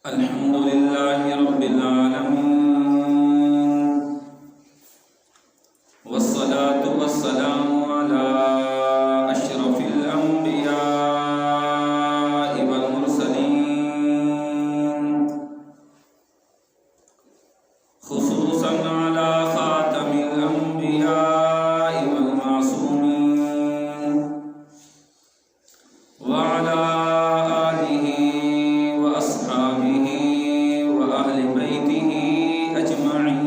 الحمد لله رب العالمين والصلاة والسلام على أشرف الأنبياء والمرسلين خصوصا على خاتم الأنبياء والمعصومين وعلى آله وأصحابه وأهل بيته أجمعين.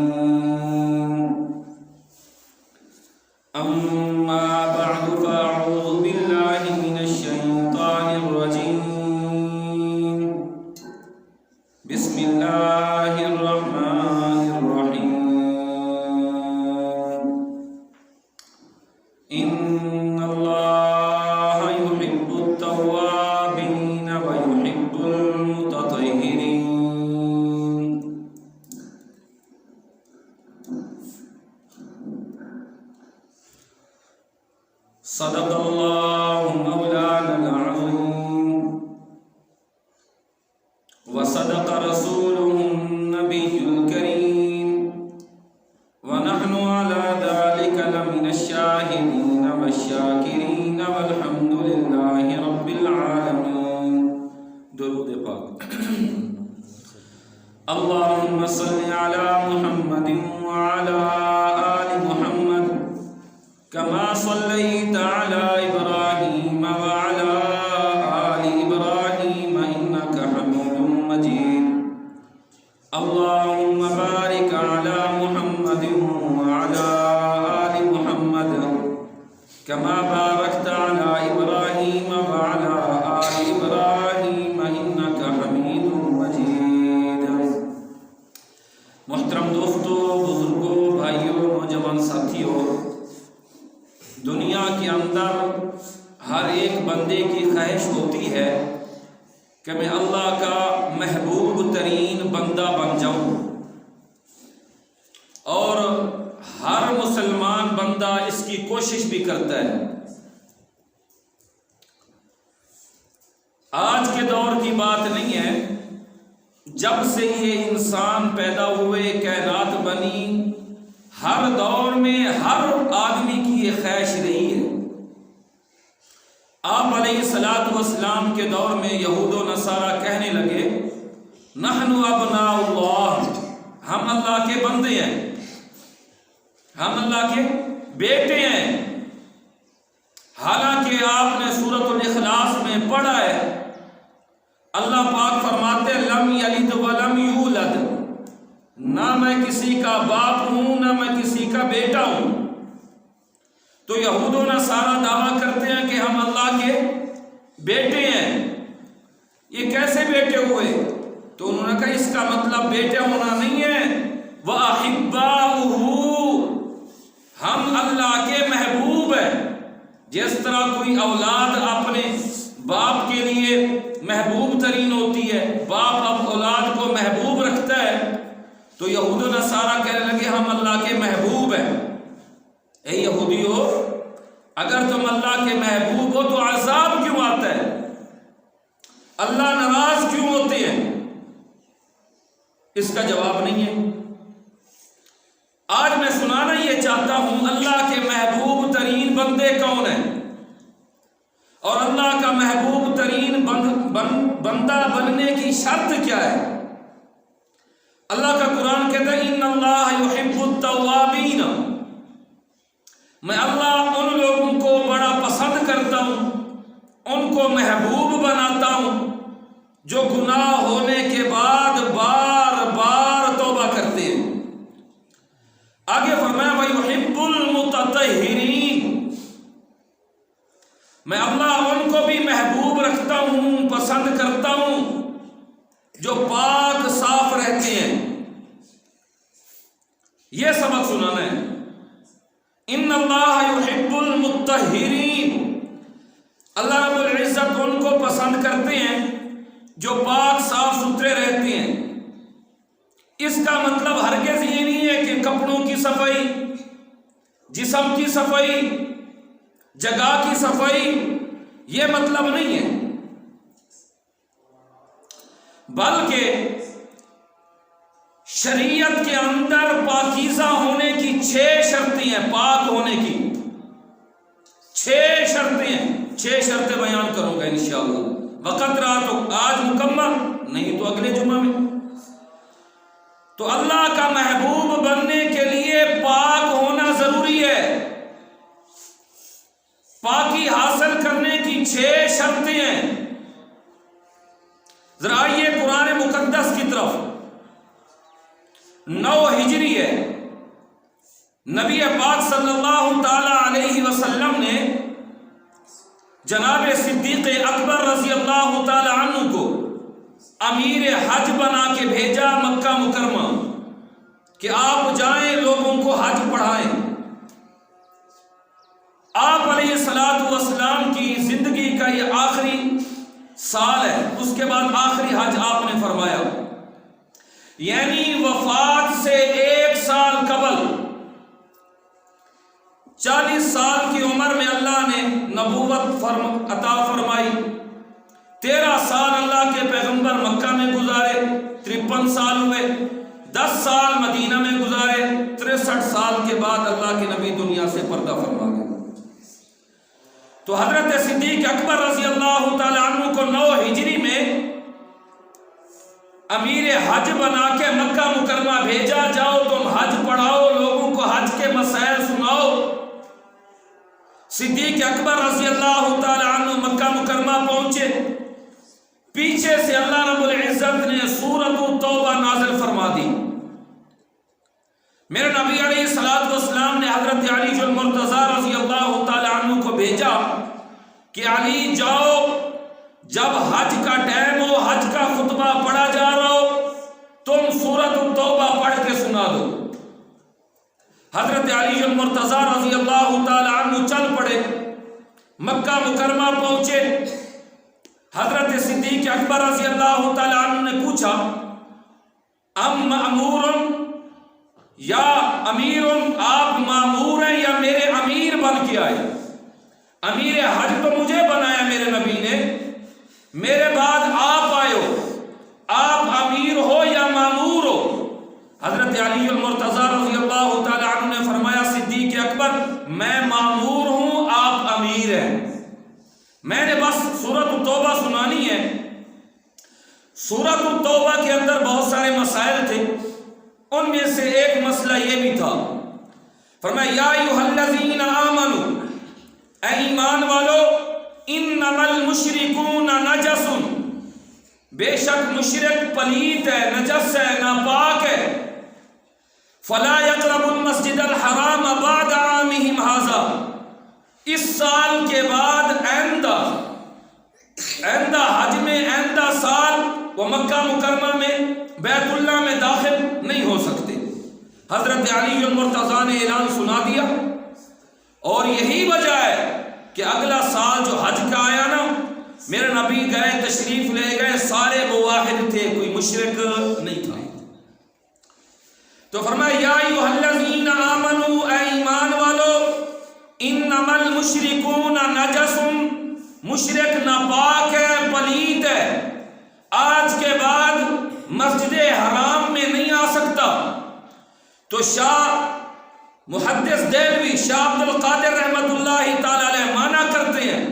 أما بعد فأعوذ بالله من الشيطان الرجيم. بسم الله الرحمن الرحيم. إن الله يحب التوابين ويحب المتطهرين. صدق الله مولانا العظيم وصدق رسوله النبي الكريم ونحن على ذلك لمن الشاهدين والشاكرين والحمد لله رب العالمين. درود پاک. اللهم صل على محمد وعلى آل محمد كما صليت على إبراهيم وعلى آل إبراهيم إنك حميد مجيد. اللهم بارك على محمد وعلى آل محمد كما باركت على إبراهيم وعلى آل إبراهيم إنك حميد مجيد. محترم دوستو، بزرگوں، بھائیوں، نوجوان ساتھیوں، دنیا کے اندر ہر ایک بندے کی خواہش ہوتی ہے کہ میں اللہ کا محبوب ترین بندہ بن جاؤں، اور ہر مسلمان بندہ اس کی کوشش بھی کرتا ہے. آج کے دور کی بات نہیں ہے، جب سے یہ انسان پیدا ہوئے، کائنات بنی، ہر دور میں ہر آدمی کی یہ خواہش رہی ہے. آپ علیہ الصلوۃ والسلام کے دور میں یہود و نصارہ کہنے لگے نحن ابناء اللہ، ہم اللہ کے بندے ہیں، ہم اللہ کے بیٹے ہیں. حالانکہ آپ نے سورۃ الاخلاص میں پڑھا ہے، اللہ پاک فرماتے ہیں لم یلد ولم یولد، نہ میں کسی کا باپ ہوں نہ میں کسی کا بیٹا ہوں. تو یہود و نصارہ دعویٰ کرتے ہیں کہ ہم اللہ کے بیٹے ہیں. یہ کیسے بیٹے ہوئے؟ تو انہوں نے کہا اس کا مطلب بیٹے ہونا نہیں ہے، وَأَحِبَّاؤُهُ، ہم اللہ کے محبوب ہیں. جس طرح کوئی اولاد اپنے باپ کے لیے محبوب ترین ہوتی ہے، باپ اب اولاد کو محبوب رکھتا ہے، تو یہود و نصارہ کہنے لگے ہم اللہ کے محبوب ہیں. اے یہودیو، اگر تم اللہ کے محبوب ہو تو عذاب کیوں آتا ہے؟ اللہ ناراض کیوں ہوتے ہیں؟ اس کا جواب نہیں ہے. آج میں سنانا یہ چاہتا ہوں اللہ کے محبوب ترین بندے کون ہیں، اور اللہ کا محبوب ترین بندہ بننے کی شرط کیا ہے. اللہ کا قرآن کہتا ہے ان اللہ یحب التوابین، میں اللہ ان لوگوں کو بڑا پسند کرتا ہوں، ان کو محبوب بناتا ہوں جو گناہ ہونے کے بعد بار بار توبہ کرتے ہیں. آگے فرمایا وَيُحِبُّ الْمُتَطَهِّرِينَ، میں اللہ ان کو بھی محبوب رکھتا ہوں، پسند کرتا ہوں جو پاک صاف رہتے ہیں. یہ سبق سنانا ہے. ان اللہ یحب المطہرین، اللہ رب العزت ان کو پسند کرتے ہیں جو پاک صاف ستھرے رہتے ہیں. اس کا مطلب ہرگز یہ نہیں ہے کہ کپڑوں کی صفائی، جسم کی صفائی، جگہ کی صفائی، یہ مطلب نہیں ہے، بلکہ شریعت کے اندر پاکیزہ ہونے کی 6 شرطیں ہیں، پاک ہونے کی 6 شرطیں ہیں، 6 شرطیں بیان کروں گا انشاءاللہ۔ وقت رہا تو آج مکمل، نہیں تو اگلے جمعہ میں۔ تو اللہ کا محبوب بننے کے لیے پاک ہونا ضروری ہے۔ پاکی حاصل کرنے کی 6 شرطیں ہیں۔ ذرا آئیے قرآن مقدس کی طرف۔ 9 ہجری ہے، نبی پاک صلی اللہ تعالی علیہ وسلم نے جناب صدیق اکبر رضی اللہ تعالی عنہ کو امیر حج بنا کے بھیجا مکہ مکرمہ کہ آپ جائیں لوگوں کو حج پڑھائیں۔ آپ علیہ الصلوۃ والسلام کی زندگی کا یہ آخری سال ہے، اس کے بعد آخری حج آپ نے فرمایا، یعنی وفات سے 1 سال قبل 40 سال کی عمر میں اللہ نے نبوت عطا فرمائی۔ 13 سال اللہ کے پیغمبر مکہ میں گزارے، 53 سال ہوئے۔ 10 سال مدینہ میں گزارے، 63 سال کے بعد اللہ کے نبی دنیا سے پردہ فرما گئے۔ تو حضرت صدیق اکبر رضی اللہ تعالی عنہ کو 9 ہجری میں امیر حج بنا کے مکہ مکرمہ بھیجا، جاؤ تم حج پڑھاؤ، لوگوں کو حج کے مسائل سناؤ۔ صدیق اکبر رضی اللہ تعالی عنہ مکہ مکرمہ پہنچے، پیچھے سے اللہ رب العزت نے سورۃ التوبہ نازل فرما دی۔ میرے نبی علیہ الصلوۃ والسلام نے حضرت علی المرتضی رضی اللہ تعالی عنہ کو بھیجا کہ علی جاؤ، جب حج کا ٹائم ہو، حج کا خطبہ پڑھا جا رہا ہو، تم سورۃ التوبہ پڑھ کے سنا دو۔ حضرت علی المرتضی رضی اللہ تعالی عنہ چل پڑے، مکہ مکرمہ پہنچے۔ حضرت صدیق اکبر رضی اللہ تعالی عنہ نے پوچھا، ام مأمور یا امیر، آپ مامور ہیں یا میرے امیر بن کے آئے؟ امیر حج تو مجھے بنایا میرے نبی نے، میرے بعد آپ آئے ہو، آپ امیر ہو یا مامور ہو؟ حضرت علی المرتضی رضی اللہ تعالی عنہ نے فرمایا، صدیق اکبر میں مامور ہوں، آپ امیر ہیں، میں نے بس سورۃ التوبہ سنانی ہے۔ سورۃ التوبہ کے اندر بہت سارے مسائل تھے، ان میں سے ایک مسئلہ یہ بھی تھا، فرمایا یا ایھا الذین آمنوا، اے ایمان والو، انما المشرکون نجس، بے شک مشرک پلیت ہے، نجس ہے، ناپاک ہے، فلا یقربوا المسجد الحرام بعد عامہم ھذا، اس سال کے بعد آئندہ حج میں آئندہ سال وہ مکہ مکرمہ میں بیت اللہ میں داخل نہیں ہو سکتے۔ حضرت علی المرتضی نے اعلان سنا دیا، اور یہی وجہ ہے کہ اگلا سال جو حج کا آیا نا، میرے نبی گئے، تشریف لے گئے، سارے موحد تھے، کوئی مشرک نہیں تھا۔ تو فرمایا یا ایھا الذین آمنوا، اے ایمان والو، انما المشرکون نجس، مشرک ناپاک ہے، پلیت ہے، آج کے بعد مسجد حرام میں نہیں آ سکتا۔ تو شاہ محدث دہلوی شاہ عبد القادر رحمت اللہ تعالی علیہ مانا کرتے ہیں،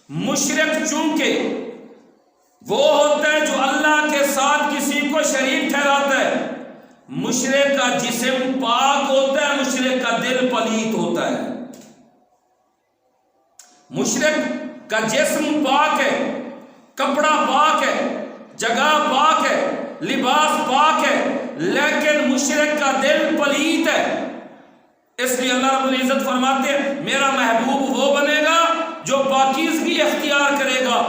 مشرک چونکہ وہ ہوتا ہے جو اللہ کے ساتھ کسی کو شریک ٹھہراتا ہے، مشرک کا جسم پاک ہوتا ہے، مشرک کا دل پلیت ہوتا ہے۔ مشرک کا جسم پاک ہے، کپڑا پاک ہے، جگہ پاک ہے، لباس پاک ہے، لیکن مشرک کا دل پلیت ہے۔ اس لیے اللہ رب العزت فرماتے ہیں میرا محبوب وہ بنے گا جو پاکیزگی اختیار کرے گا۔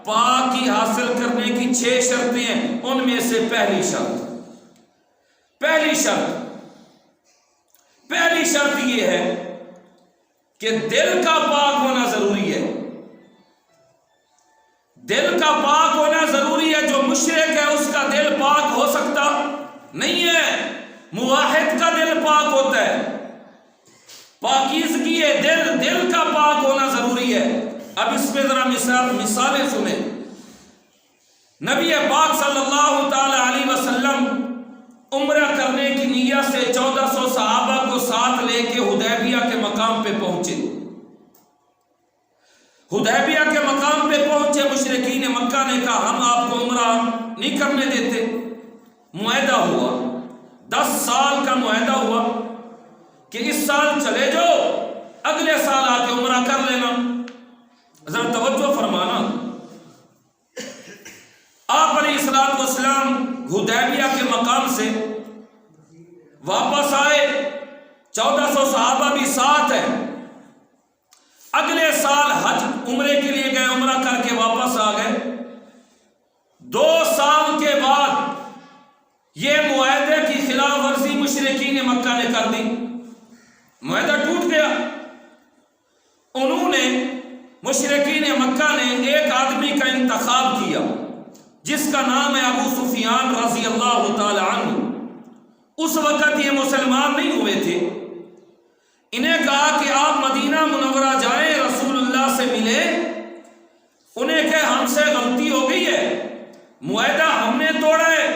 پاکی حاصل کرنے کی 6 شرطیں ہیں، ان میں سے پہلی شرط یہ ہے کہ دل کا پاک ہونا ضروری ہے۔ دل کا پاک ہونا ضروری ہے۔ جو مشرک ہے اس کا دل پاک ہو سکتا نہیں ہے، موحد کا دل پاک ہوتا ہے۔ پاکیزگی ہے، دل کا پاک ہونا ضروری ہے۔ اب اس پہ ذرا مثالیں سنیں۔ نبی پاک صلی اللہ تعالی علیہ وسلم عمرہ کرنے کی نیت سے 1400 صحابہ کو ساتھ لے کے حدیبیہ کے مقام پہ پہنچے۔ حدیبیہ کے مقام پہ پہنچے، مشرکین مکہ نے کہا ہم آپ کو عمرہ نہیں کرنے دیتے۔ معاہدہ ہوا، 10 سال کا معاہدہ ہوا کہ اس سال چلے جاؤ، اگلے سال آ کے عمرہ کر لینا۔ ذرا توجہ فرمانا، آپ علیہ الصلوۃ والسلام حدیبیہ کے مقام سے واپس آئے، 1400 صحابہ بھی ساتھ ہیں۔ اگلے سال حج عمرے کے لیے گئے، عمرہ کر کے واپس آ گئے۔ 2 سال کے بعد یہ معاہدے کی خلاف ورزی مشرکین مکہ نے کر دی، معاہدہ ٹوٹ گیا۔ انہوں نے مشرکین مکہ نے ایک آدمی کا انتخاب کیا جس کا نام ہے ابو سفیان رضی اللہ تعالی عنہ۔ اس وقت یہ مسلمان نہیں ہوئے تھے۔ انہیں کہا کہ آپ مدینہ منورہ جائیں، رسول اللہ سے ملیں۔ انہیں کہ ہم سے غلطی ہو گئی ہے، معاہدہ ہم نے توڑا ہے،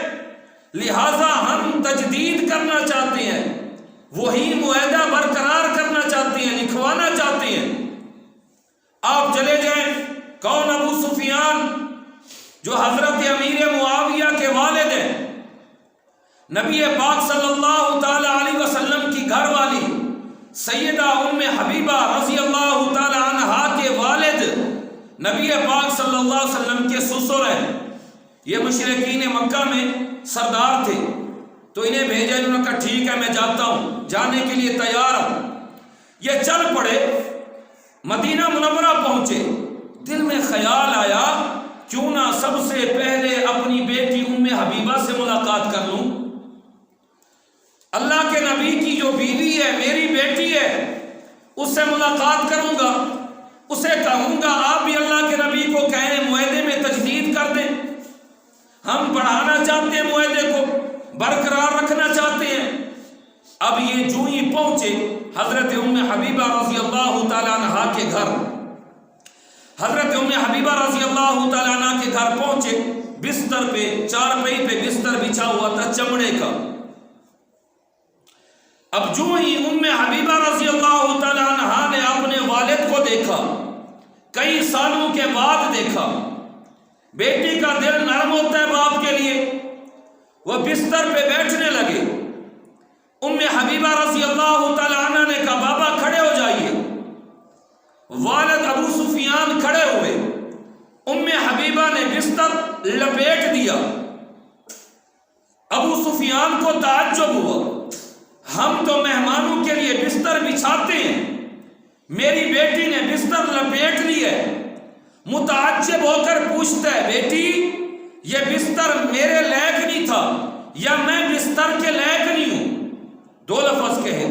لہٰذا ہم تجدید کرنا چاہتے ہیں، وہی معاہدہ برقرار کرنا چاہتے ہیں، لکھوانا چاہتے ہیں۔ آپ چلے جائیں۔ کون؟ ابو سفیان، جو حضرت امیر معاویہ کے والد ہیں، نبی پاک صلی اللہ تعالی علیہ وسلم کی گھر والی سیدہ ام حبیبہ رضی اللہ تعالی عنہا کے والد نبی پاک صلی اللہ علیہ وسلم کے سسر ہیں۔ یہ مشرکین مکہ میں سردار تھے، تو انہیں بھیجا، انہوں نے کہا ٹھیک ہے میں جاتا ہوں، جانے کے لیے تیار ہوں۔ یہ چل پڑے، مدینہ منورہ پہنچے۔ دل میں خیال آیا کیوں نہ سب سے پہلے اپنی بیٹی ام حبیبہ سے ملاقات کر لوں۔ اللہ کے نبی کی جو بیوی ہے، میری بیٹی ہے، اس سے ملاقات کروں گا، اسے کہوں گا آپ بھی اللہ کے نبی کو کہیں معاہدے میں تجدید کر دیں، ہم بڑھانا چاہتے ہیں، معاہدے کو برقرار رکھنا چاہتے ہیں۔ اب یہ جو ہی پہنچے حضرت ام حبیبہ رضی اللہ تعالی عنہا کے گھر، حضرت ام حبیبہ رضی اللہ تعالی عنہ کے گھر پہنچے، بستر پہ، چارپائی پہ بستر بچھا ہوا تھا چمڑے کا۔ اب جو ہی ام حبیبہ رضی اللہ تعالی عنہا نے اپنے والد کو دیکھا، کئی سالوں کے بعد دیکھا، بیٹی کا دل نرم ہوتا ہے باپ کے لیے، وہ بستر پہ بیٹھنے لگے۔ ام حبیبہ رضی اللہ تعالی عنہ نے کہا بابا کھڑے ہو جائیے۔ والد ابو سفیان کھڑے ہوئے، ام حبیبہ نے بستر لپیٹ دیا۔ ابو سفیان کو تعجب ہوا، ہم تو مہمانوں کے لیے بستر بچھاتے ہیں، میری بیٹی نے بستر لپیٹ لی ہے۔ متعجب ہو کر پوچھتا ہے بیٹی یہ بستر میرے لائق نہیں تھا یا میں بستر کے لائق نہیں ہوں؟ 2 لفظ کہے،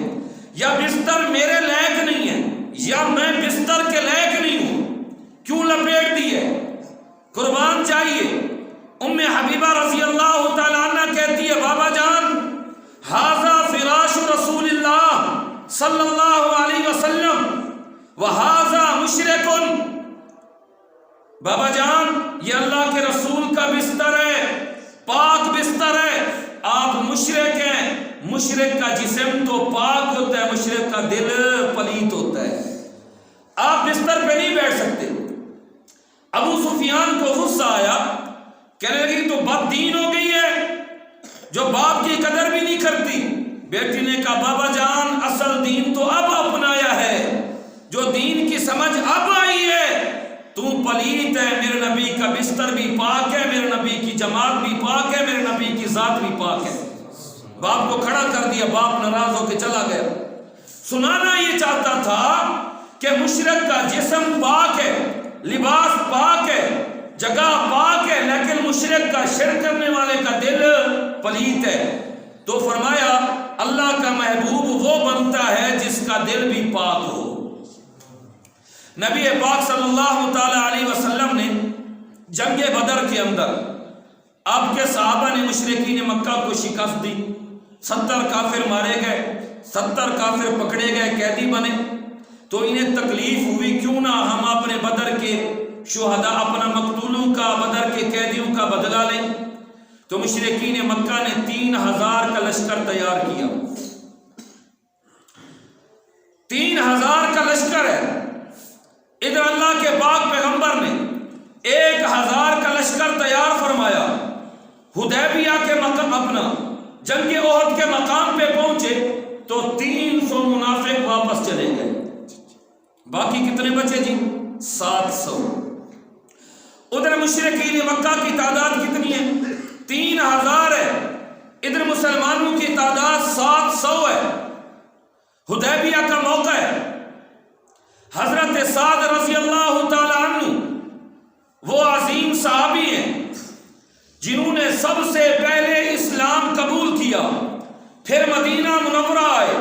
یا بستر میرے لائق نہیں ہے یا میں بستر کے لائق نہیں ہوں، کیوں لپیٹ دی ہے؟ قربان چاہیے۔ ام حبیبہ رضی اللہ تعالی عنہ کہتی ہے بابا جان ھذا فراش رسول اللہ صلی اللہ علیہ وسلم وھذا مشرک۔ بابا جان یہ اللہ کے رسول کا بستر ہے، پاک بستر ہے، آپ مشرک ہیں۔ مشرک کا جسم تو پاک ہوتا ہے، مشرک کا دل پلیت ہوتا ہے، آپ بستر پہ نہیں بیٹھ سکتے۔ ابو سفیان کو غصہ آیا، کہنے لگی تو بد دین ہو گئی ہے جو باپ کی قدر بھی نہیں کرتی۔ بیٹی نے کہا بابا جان اصل دین تو اب اپنایا ہے، جو دین کی سمجھ اب آئی ہے۔ تو پلیت ہے، میرے نبی کا بستر بھی پاک ہے، میرے نبی کی جماعت بھی پاک ہے، میرے نبی کی ذات بھی پاک ہے۔ باپ کو کھڑا کر دیا، باپ ناراض ہو کے چلا گیا۔ سنانا یہ چاہتا تھا کہ مشرک کا جسم پاک ہے، لباس پاک ہے، جگہ پاک ہے، لیکن مشرک کا شرک کرنے والے کا دل پلیت ہے۔ تو فرمایا اللہ کا محبوب وہ بنتا ہے جس کا دل بھی پاک ہو۔ نبی پاک صلی اللہ تعالی علیہ وسلم نے جنگ بدر کے اندر آپ کے صحابہ نے مشرکین مکہ کو شکست دی، 70 کافر مارے گئے، 70 کافر پکڑے گئے، قیدی بنے۔ تو انہیں تکلیف ہوئی کیوں نہ ہم اپنے بدر کے شہداء، اپنا مقتولوں کا، بدر کے قیدیوں کا بدلہ تو مشرکین مکہ نے 3000 کا لشکر تیار کیا. 3000 کا لشکر ہے. ادھر اللہ کے پاک پیغمبر نے 1000 کا لشکر تیار فرمایا. حدیبیہ کے مقام اپنا جنگ احد کے مقام پہ پہنچے تو 300 منافق واپس چلے گئے. باقی کتنے بچے جی؟ 700. ادھر مشرکین مکہ کی تعداد کتنی ہے؟ 3000 ہے. ادھر مسلمانوں کی تعداد 700 ہے. حدیبیہ کا موقع ہے. حضرت سعد رضی اللہ تعالی عنہ وہ عظیم صحابی ہیں جنہوں نے سب سے پہلے اسلام قبول کیا، پھر مدینہ منورہ آئے،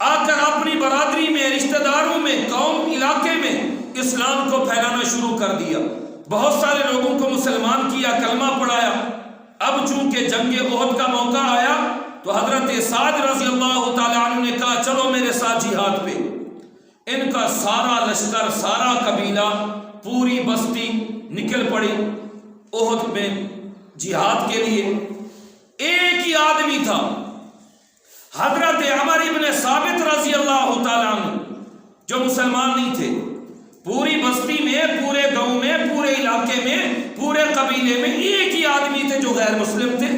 آ کر اپنی برادری میں، رشتہ داروں میں، قوم، علاقے میں اسلام کو پھیلانا شروع کر دیا. بہت سارے لوگوں کو مسلمان کیا، کلمہ پڑھایا. اب چونکہ جنگ احد کا موقع آیا تو حضرت سعد رضی اللہ تعالی عنہ نے کہا چلو میرے ساتھ جہاد پہ. ان کا سارا لشکر، سارا قبیلہ، پوری بستی نکل پڑی احد میں جہاد کے لیے. ایک ہی آدمی تھا، حضرت عمر ابن ثابت رضی اللہ تعالی عنہ، جو مسلمان نہیں تھے. پوری بستی میں، پورے گاؤں میں، پورے علاقے میں، پورے قبیلے میں ایک ہی آدمی تھے جو غیر مسلم تھے.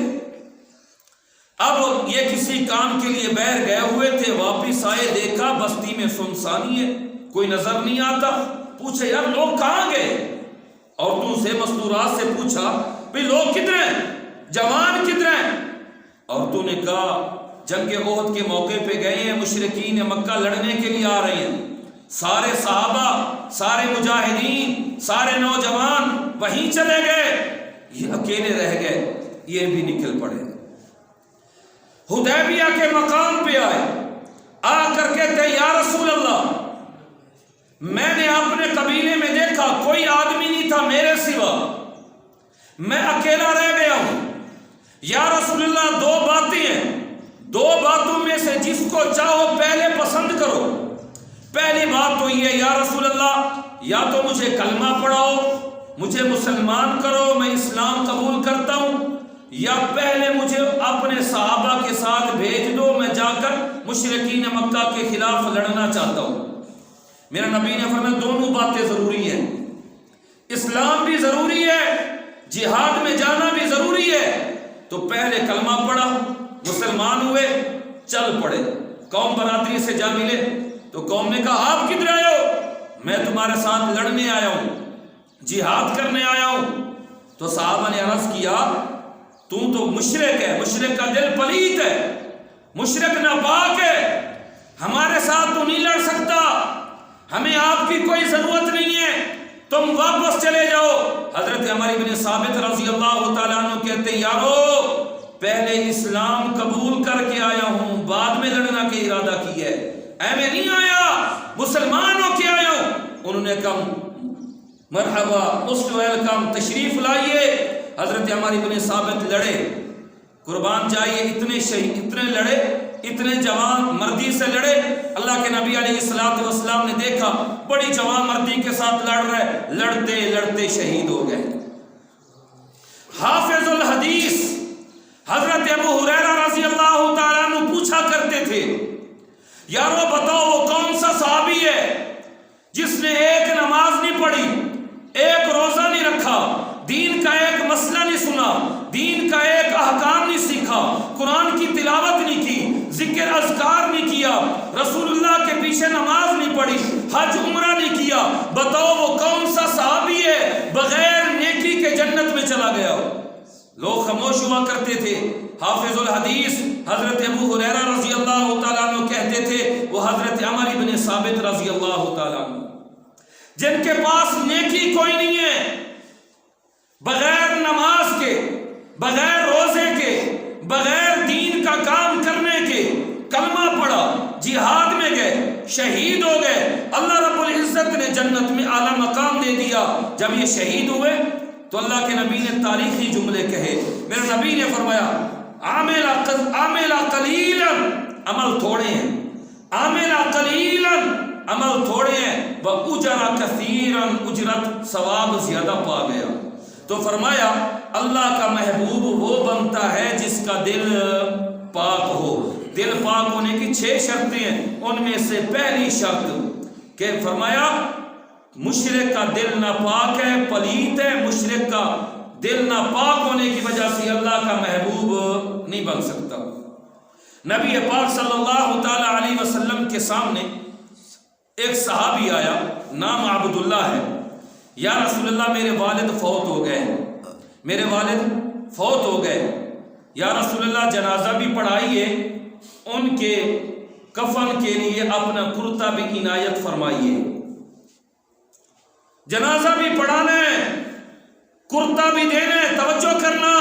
اب یہ کسی کام کے لیے باہر گئے ہوئے تھے، واپس آئے، دیکھا بستی میں سنسانی ہے، کوئی نظر نہیں آتا. پوچھے یار لوگ کہاں گئے؟ عورتوں سے، مستورات سے پوچھا بھئی لوگ کدھر ہیں، جوان کدھر ہیں؟ عورتوں نے کہا جنگ احد کے موقع پہ گئے ہیں، مشرکین مکہ لڑنے کے لیے آ رہے ہیں. سارے صحابہ، سارے مجاہدین، سارے نوجوان وہیں چلے گئے، یہ اکیلے رہ گئے. یہ بھی نکل پڑے. حدیبیہ کے مقام پہ آئے، آ کر کہتے یا رسول اللہ، میں نے اپنے قبیلے میں دیکھا کوئی آدمی نہیں تھا میرے سوا، میں اکیلا رہ گیا ہوں. یا رسول اللہ 2 باتیں ہیں، 2 باتوں میں سے جس کو چاہو پہلے پسند کرو. پہلی بات تو یہ یا رسول اللہ، یا تو مجھے کلمہ پڑھاؤ، مجھے مسلمان کرو، میں اسلام قبول کرتا ہوں، یا پہلے مجھے اپنے صحابہ کے ساتھ بھیج دو، میں جا کر مشرکین مکہ کے خلاف لڑنا چاہتا ہوں. میرا نبی نے فرمایا دونوں باتیں ضروری ہیں. اسلام بھی ضروری ہے، جہاد میں جانا بھی ضروری ہے. تو پہلے کلمہ پڑھا، مسلمان ہوئے، چل پڑے. قوم برادری سے جا ملے تو قوم نے کہا آپ کدھر آئے ہو؟ میں تمہارے ساتھ لڑنے آیا ہوں، جہاد کرنے آیا ہوں. تو صحابہ نے عرض کیا تو مشرک ہے، مشرک کا دل پلیت ہے، مشرک ناپاک ہے، ہمارے ساتھ تو نہیں لڑ سکتا، ہمیں آپ کی کوئی ضرورت نہیں ہے، تم واپس چلے جاؤ. حضرت عمر بن ثابت رضی اللہ تعالیٰ عنہ کہتے یارو پہلے اسلام قبول کر کے آیا ہوں، بعد میں لڑنا کے ارادہ کیا ہے، میں نہیں آیا، مسلمان ہو کے آیا ہوں. انہوں نے کہا مرحبا، موسٹ ویلکم، تشریف لائیے. حضرت عمر بن ثابت لڑے، قربان جائیے، اتنے لڑے، اتنے جوان مردی سے لڑے. اللہ کے نبی علیہ السلام نے دیکھا بڑی جوان مردی کے ساتھ لڑ رہے، لڑتے لڑتے شہید ہو گئے. حافظ الحدیث حضرت ابو ہریرہ رضی اللہ تعالیٰ عنہ پوچھا کرتے تھے یارو بتاؤ وہ کون سا صحابی ہے جس نے ایک نماز نہیں پڑھی، ایک روزہ نہیں رکھا، دین کا ایک مسئلہ نہیں سنا، دین کا ایک احکام نہیں سیکھا، قرآن کی تلاوت نہیں کی، ذکر اذکار نہیں کیا، رسول اللہ کے پیچھے نماز نہیں پڑھی، حج عمرہ نہیں کیا، بتاؤ وہ کون سا صحابی ہے بغیر نیکی کے جنت میں چلا گیا ہو؟ لوگ خاموش ہوا کرتے تھے. حافظ الحدیث حضرت ابو ہریرہ رضی اللہ تعالیٰ عنہ کہتے تھے وہ حضرت عمر بن ثابت رضی اللہ تعالیٰ عنہ جن کے پاس نیکی کوئی نہیں ہے، بغیر نماز کے، بغیر روزے کے، بغیر دین کا کام کرنے کے کلمہ پڑھا، جہاد میں گئے، شہید ہو گئے، اللہ رب العزت نے جنت میں اعلیٰ مقام دے دیا. جب یہ شہید ہوئے تو اللہ کے نبی نے تاریخی جملے کہے. میرے نبی نے فرمایا عاملہ قلیلا، عمل تھوڑے ہیں، عاملہ قلیلا، عمل تھوڑے ہیں، وَأُجْرَ كَثِيرًا، اجرت ثواب زیادہ پا گیا. تو فرمایا اللہ کا محبوب وہ بنتا ہے جس کا دل پاک ہو. دل پاک ہونے کی 6 شرطیں ہیں، ان میں سے پہلی شرط کہ فرمایا مشرک کا دل ناپاک ہے، پلیت ہے. مشرک کا دل ناپاک ہونے کی وجہ سے اللہ کا محبوب نہیں بن سکتا. نبی پاک صلی اللہ تعالی علیہ وسلم کے سامنے ایک صحابی آیا، نام عبداللہ ہے. یا رسول اللہ میرے والد فوت ہو گئے، میرے والد فوت ہو گئے. یا رسول اللہ جنازہ بھی پڑھائیے، ان کے کفن کے لیے اپنا کرتا بھی عنایت فرمائیے. جنازہ بھی پڑھانا ہے، کرتا بھی دینا ہے. توجہ کرنا،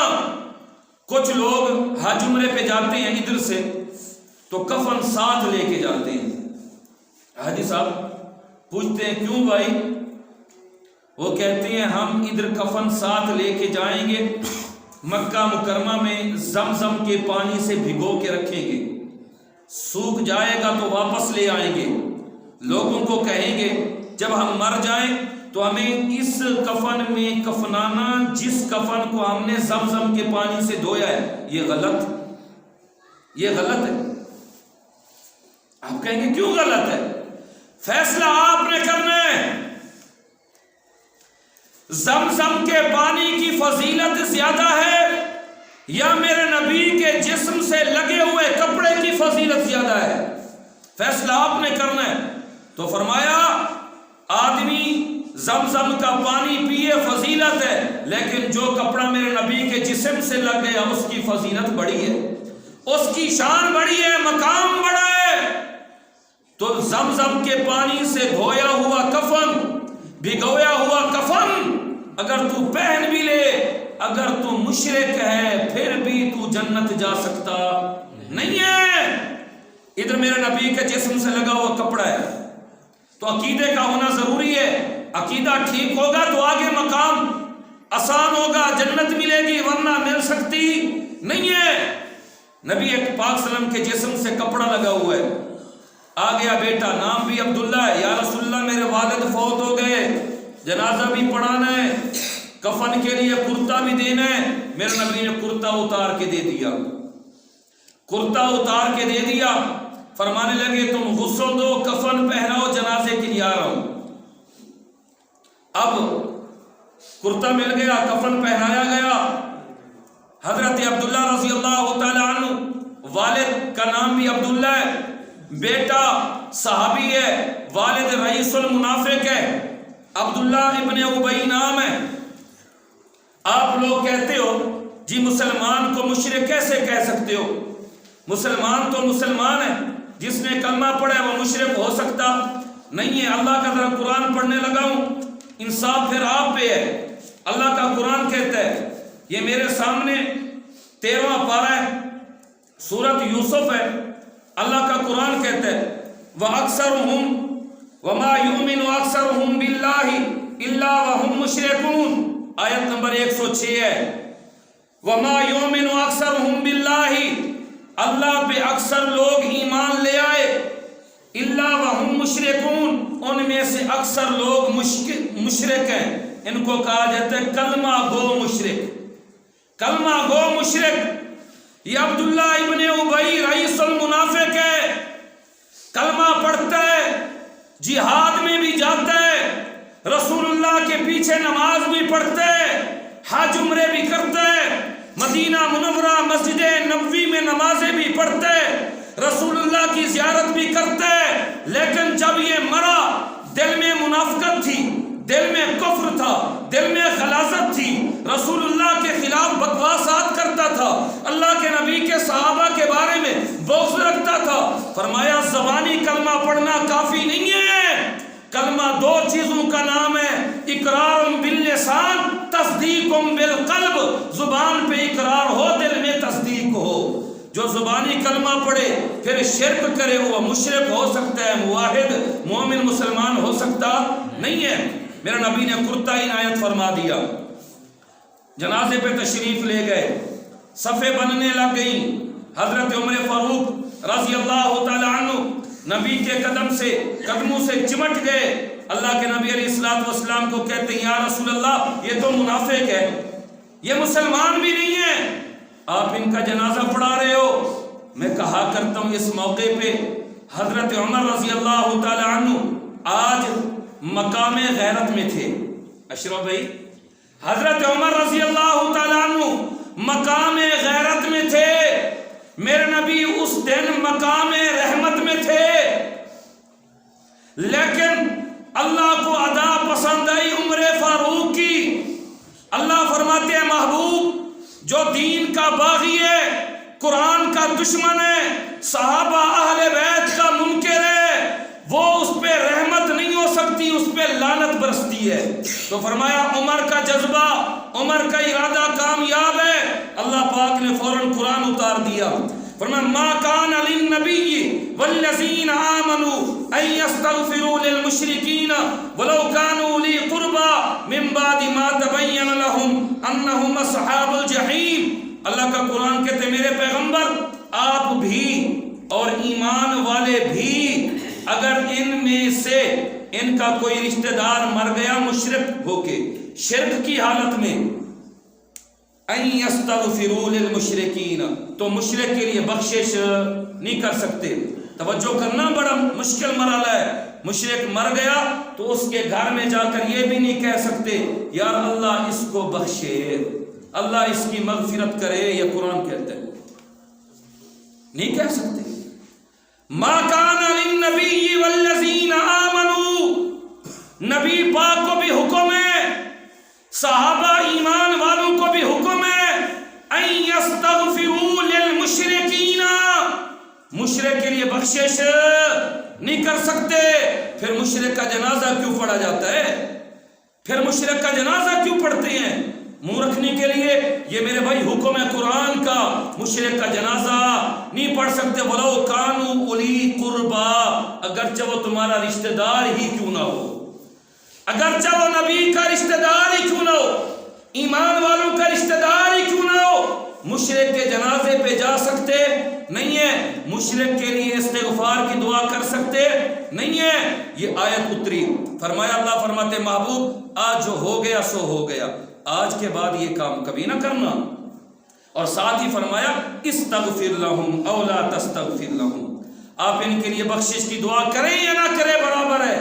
کچھ لوگ حج عمرے پہ جاتے ہیں ادھر سے تو کفن ساتھ لے کے جاتے ہیں. حاجی صاحب پوچھتے ہیں کیوں بھائی؟ وہ کہتے ہیں ہم ادھر کفن ساتھ لے کے جائیں گے، مکہ مکرمہ میں زمزم کے پانی سے بھگو کے رکھیں گے، سوکھ جائے گا تو واپس لے آئیں گے. لوگوں کو کہیں گے جب ہم مر جائیں تو ہمیں اس کفن میں کفنانا جس کفن کو ہم نے زمزم کے پانی سے دھویا ہے. یہ غلط ہے. آپ کہیں گے کیوں غلط ہے؟ فیصلہ آپ نے کرنا ہے. زمزم کے پانی کی فضیلت زیادہ ہے یا میرے نبی کے جسم سے لگے ہوئے کپڑے کی فضیلت زیادہ ہے؟ فیصلہ آپ نے کرنا ہے. تو فرمایا آدمی زمزم کا پانی پیے فضیلت ہے، لیکن جو کپڑا میرے نبی کے جسم سے لگ گیا اس کی فضیلت بڑی ہے، اس کی شان بڑی ہے، مقام بڑا ہے. تو زمزم کے پانی سے دھویا ہوا کفن، بھگویا ہوا کفن اگر تو پہن بھی لے، اگر تو مشرک ہے پھر بھی تو جنت جا سکتا نہیں ہے. ادھر میرے نبی کے جسم سے لگا ہوا کپڑا ہے تو عقیدے کا ہونا ضروری ہے. عقیدہ ٹھیک ہوگا تو آگے مقام آسان ہوگا، جنت ملے گی، ورنہ مل سکتی نہیں ہے. نبی پاک صلی اللہ علیہ وسلم کے جسم سے کپڑا لگا ہوا ہے. آ گیا بیٹا، نام بھی عبداللہ ہے. یا رسول اللہ میرے والد فوت ہو گئے، جنازہ بھی پڑھانا ہے، کفن کے لیے کرتا بھی دینا ہے. میرے نبی نے کرتا اتار کے دے دیا، کرتا اتار کے دے دیا. فرمانے لگے تم غسل دو، کفن پہناؤ، جنازے کے لیے آ رہا ہوں. اب کرتا مل گیا، کفن پہنایا گیا. حضرت عبداللہ رضی اللہ تعالی عنہ، والد کا نام بھی عبداللہ ہے، بیٹا صحابی ہے، والد رئیس المنافق ہے، عبداللہ ابن ابی نام ہے. آپ لوگ کہتے ہو جی مسلمان کو مشرک کیسے کہہ سکتے ہو؟ مسلمان تو مسلمان ہے، جس نے کلمہ پڑھا ہے وہ مشرک ہو سکتا نہیں ہے. اللہ کا ذرا قرآن پڑھنے لگا ہوں، انصاف پھر آپ پہ ہے. اللہ کا قرآن کہتا ہے، یہ میرے سامنے 13واں پارہ ہے، سورۃ یوسف ہے. اللہ کا قرآن کہتا ہے وَأَكْثَرُهُمْ وَمَا يُؤْمِنُ أَكْثَرُهُمْ بِاللَّهِ إِلَّا وَهُمْ مُشْرِكُونَ. آیت نمبر 106 ہے. وَمَا يُؤْمِنُ أَكْثَرُهُمْ بِاللَّهِ، اللہ پہ اکثر لوگ ایمان لے آئے، إِلَّا وَهُمْ مُشْرِكُونَ، ان میں سے اکثر لوگ مشرک ہیں. ان کو کہا جاتا ہے کلمہ گو مشرک. کلمہ گو مشرک. یہ عبداللہ ابن ابی رئیس المنافق ہے، کلمہ پڑھتا ہے، جہاد میں بھی جاتا ہے، رسول اللہ کے پیچھے نماز بھی پڑھتا ہے، حج عمرے بھی کرتا ہے، مدینہ منورہ مسجد نبوی میں نمازیں بھی پڑھتا ہے، رسول اللہ کی زیارت بھی کرتا ہے. لیکن جب یہ مرا دل میں منافقت تھی، دل میں کفر تھا، دل میں غلاظت تھی، رسول اللہ کے خلاف بکواسات کرتا تھا، اللہ کے نبی کے صحابہ کے بارے میں بغض رکھتا تھا. فرمایا زبانی کلمہ پڑھنا کافی نہیں ہے. کلمہ 2 چیزوں کا نام ہے، اقرار باللسان، تصدیق بالقلب. زبان پہ اقرار ہو، دل میں تصدیق ہو. جو زبانی کلمہ پڑھے پھر شرک کرے وہ مشرک ہو سکتا ہے، موحد مومن مسلمان ہو سکتا نہیں ہے. میرا نبی نے کرتا عنایت فرما دیا. جنازے پہ تشریف لے گئے، صفیں بننے لگ گئیں. حضرت عمر فاروق رضی اللہ تعالی عنہ نبی کے قدموں سے چمٹ گئے. اللہ کے نبی علیہ الصلوۃ والسلام کو کہتے ہیں یا رسول اللہ یہ تو منافق ہے، یہ مسلمان بھی نہیں ہے، آپ ان کا جنازہ پڑھا رہے ہو۔ میں کہا کرتا ہوں اس موقع پہ حضرت عمر رضی اللہ تعالی عنہ آج مقام غیرت میں تھے۔ اشرف بھائی، حضرت عمر رضی اللہ تعالی عنہ مقام غیرت میں تھے، میرے نبی اس دن مقام رحمت میں تھے، لیکن اللہ کو ادا پسند آئی عمر فاروق کی۔ اللہ فرماتے ہیں محبوب جو دین کا باغی ہے، قرآن کا دشمن ہے، صحابہ اہل بیت کا منکر ہے، وہ اس پہ رحمت نہیں ہو سکتی، اس پہ لعنت برستی ہے۔ تو فرمایا عمر کا جذبہ، عمر کا ارادہ کامیاب ہے۔ اللہ پاک نے فوراً قرآن اتار دیا، فرمایا ما کان للنبی والذین آمنوا ان یستغفروا للمشرکین ولو کانوا اولی قربی من بعد ما تبین لهم انہم اصحاب الجحیم۔ اللہ کا قرآن کہتے ہیں میرے پیغمبر آپ بھی اور ایمان والے بھی اگر ان میں سے ان کا کوئی رشتہ دار مر گیا مشرک ہو کے، شرک کی حالت میں، ان یستغفروا للمشرکین، تو مشرک کے لیے بخشش نہیں کر سکتے۔ توجہ کرنا، بڑا مشکل مرحلہ ہے۔ مشرک مر گیا تو اس کے گھر میں جا کر یہ بھی نہیں کہہ سکتے یار اللہ اس کو بخشے، اللہ اس کی مغفرت کرے، یہ قرآن کہتا ہے، نہیں کہہ سکتے۔ ما کان للنبی والذین آمنوا، نبی پاک کو بھی حکم ہے، صحابہ ایمان والوں کو بھی حکم ہے، ان یستغفروا للمشرکین، مشرک کے لیے بخشش نہیں کر سکتے۔ پھر مشرک کا جنازہ کیوں پڑھا جاتا ہے؟ پھر مشرک کا جنازہ کیوں پڑھتے ہیں؟ منہ رکھنے کے لیے؟ یہ میرے بھائی حکم ہے قرآن کا، مشرک کا جنازہ نہیں پڑھ سکتے ولو کانوا اولی قربا، اگرچہ وہ تمہارا رشتہ دار ہی کیوں نہ ہو، اگرچہ وہ نبی کا رشتہ دار ہی کیوں نہ ہو، ایمان والوں کا رشتہ دار ہی کیوں نہ ہو، مشرک کے جنازے پہ جا سکتے نہیں ہے، مشرک کے لیے استغفار کی دعا کر سکتے نہیں ہے۔ یہ آیت اتری، فرمایا اللہ فرماتے محبوب آج جو ہو گیا سو ہو گیا، آج کے بعد یہ کام کبھی نہ کرنا۔ اور ساتھ ہی فرمایا استغفر لہم او لا تستغفر لہم، آپ ان کے لیے بخشش کی دعا کریں یا نہ کریں برابر ہے۔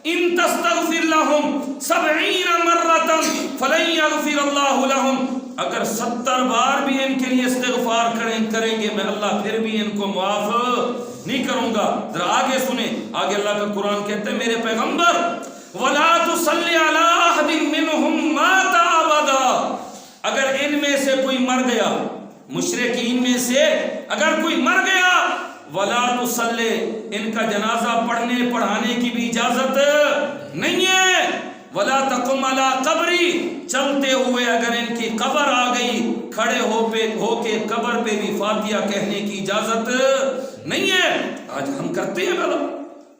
ان تستغفر لہم 70 مرۃ فلن یغفر اللہ لہم، اگر 70 بار بھی ان کے لیے استغفار کریں گے میں اللہ پھر بھی ان کو معاف نہیں کروں گا۔ ذرا آگے سنیں، آگے اللہ کا قرآن کہتا ہے میرے پیغمبر وَلَا تُصَلِّ عَلَىٰ أَحَدٍ مِّنْهُمْ مَاتَ أَبَدًا، اگر ان میں سے کوئی مر گیا، مشرکین میں سے اگر کوئی مر گیا، وَلَا تُصَلِّ، ان کا جنازہ پڑھنے پڑھانے کی بھی اجازت نہیں ہے، وَلَا تَقُمْ عَلَىٰ قَبْرِ، چلتے ہوئے اگر ان کی قبر آ گئی، کھڑے ہو کے قبر پہ بھی فاتحہ کہنے کی اجازت نہیں ہے۔ آج ہم کرتے ہیں بلا،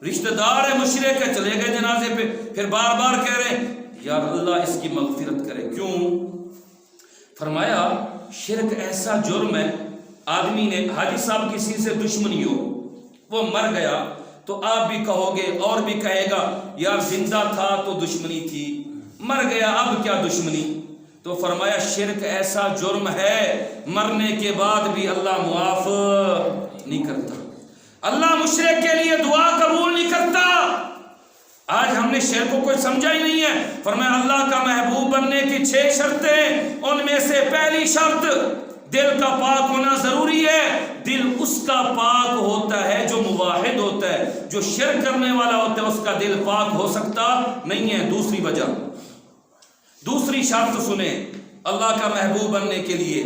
رشتہ دار ہے مشرک ہے، چلے گئے جنازے پہ، پھر بار بار کہہ رہے ہیں یار اللہ اس کی مغفرت کرے، کیوں؟ فرمایا شرک ایسا جرم ہے، آدمی نے، حاجی صاحب کسی سے دشمنی ہو، وہ مر گیا تو آپ بھی کہو گے اور بھی کہے گا یار زندہ تھا تو دشمنی تھی، مر گیا اب کیا دشمنی؟ تو فرمایا شرک ایسا جرم ہے مرنے کے بعد بھی اللہ معاف نہیں کرتا، اللہ مشرک کے لیے دعا قبول نہیں کرتا۔ آج ہم نے شرک کو کوئی سمجھا ہی نہیں ہے۔ فرمایا اللہ کا محبوب بننے کی 6 شرطیں، ان میں سے پہلی شرط دل کا پاک ہونا ضروری ہے۔ دل اس کا پاک ہوتا ہے جو موحد ہوتا ہے، جو شرک کرنے والا ہوتا ہے اس کا دل پاک ہو سکتا نہیں ہے۔ دوسری وجہ، دوسری شرط سنیں اللہ کا محبوب بننے کے لیے،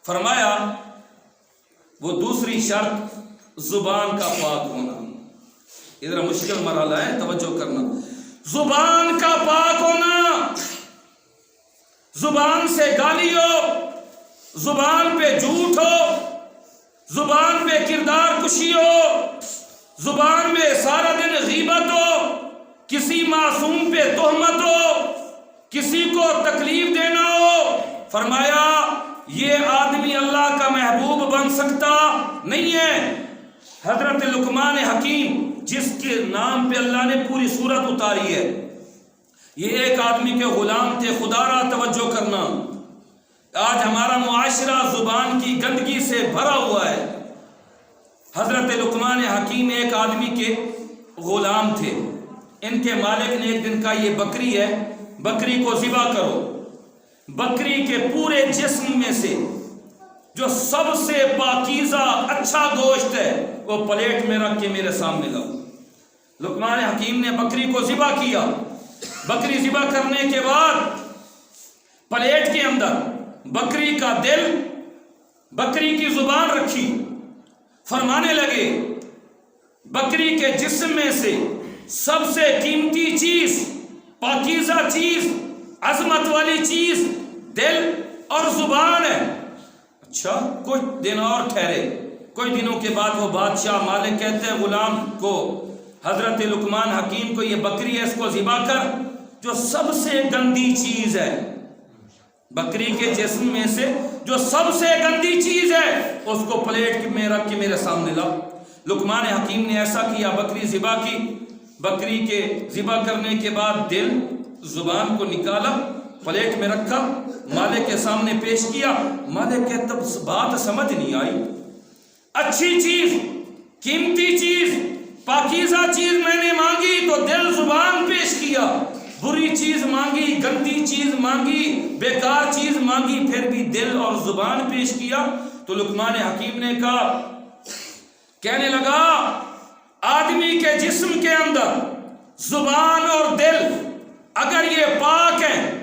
فرمایا وہ دوسری شرط زبان کا پاک ہونا۔ ادھر مشکل مرحلہ ہے، توجہ کرنا، زبان کا پاک ہونا، زبان سے گالی ہو، زبان پہ جھوٹ ہو، زبان پہ کردار کشی ہو، زبان میں سارا دن غیبت ہو، کسی معصوم پہ تہمت ہو، کسی کو تکلیف دینا ہو۔ فرمایا یہ آدمی اللہ کا محبوب بن سکتا نہیں ہے۔ حضرت لقمان حکیم جس کے نام پہ اللہ نے پوری سورت اتاری ہے. یہ ایک آدمی کے غلام تھے. خدا را توجہ کرنا، آج ہمارا معاشرہ زبان کی گندگی سے بھرا ہوا ہے. حضرت لقمان حکیم ایک آدمی کے غلام تھے. ان کے مالک نے ایک دن کہا یہ بکری ہے، بکری کو ذبح کرو. بکری کے پورے جسم میں سے جو سب سے پاکیزہ اچھا گوشت ہے وہ پلیٹ میں رکھ کے میرے سامنے لاؤ. لقمان حکیم نے بکری کو ذبح کیا. بکری ذبح کرنے کے بعد پلیٹ کے اندر بکری کا دل، بکری کی زبان رکھی. فرمانے لگے بکری کے جسم میں سے سب سے قیمتی چیز، پاکیزہ چیز، عظمت والی چیز دل اور زبان ہے. اچھا کچھ دن اور ٹھہرے. کچھ دنوں کے بعد وہ بادشاہ مالک کہتے ہیں غلام کو، حضرت لقمان حکیم کو یہ بکری ہے، اس کو ذبح کر. جو سب سے گندی چیز ہے بکری کے جسم میں سے جو سب سے گندی چیز ہے اس کو پلیٹ میں رکھ کے میرے سامنے لا. لقمان حکیم نے ایسا کیا، بکری ذبح کی. بکری کے ذبح کرنے کے بعد دل، زبان کو نکالا، پلیٹ میں رکھا، مالک کے سامنے پیش کیا. مالک کہ تب بات سمجھ نہیں آئی. اچھی چیز، قیمتی چیز، پاکیزہ چیز میں نے مانگی تو دل زبان پیش کیا، بری چیز مانگی، گندی چیز مانگی، بیکار چیز مانگی، پھر بھی دل اور زبان پیش کیا. تو لقمان حکیم نے کہا، کہنے لگا آدمی کے جسم کے اندر زبان اور دل اگر یہ پاک ہیں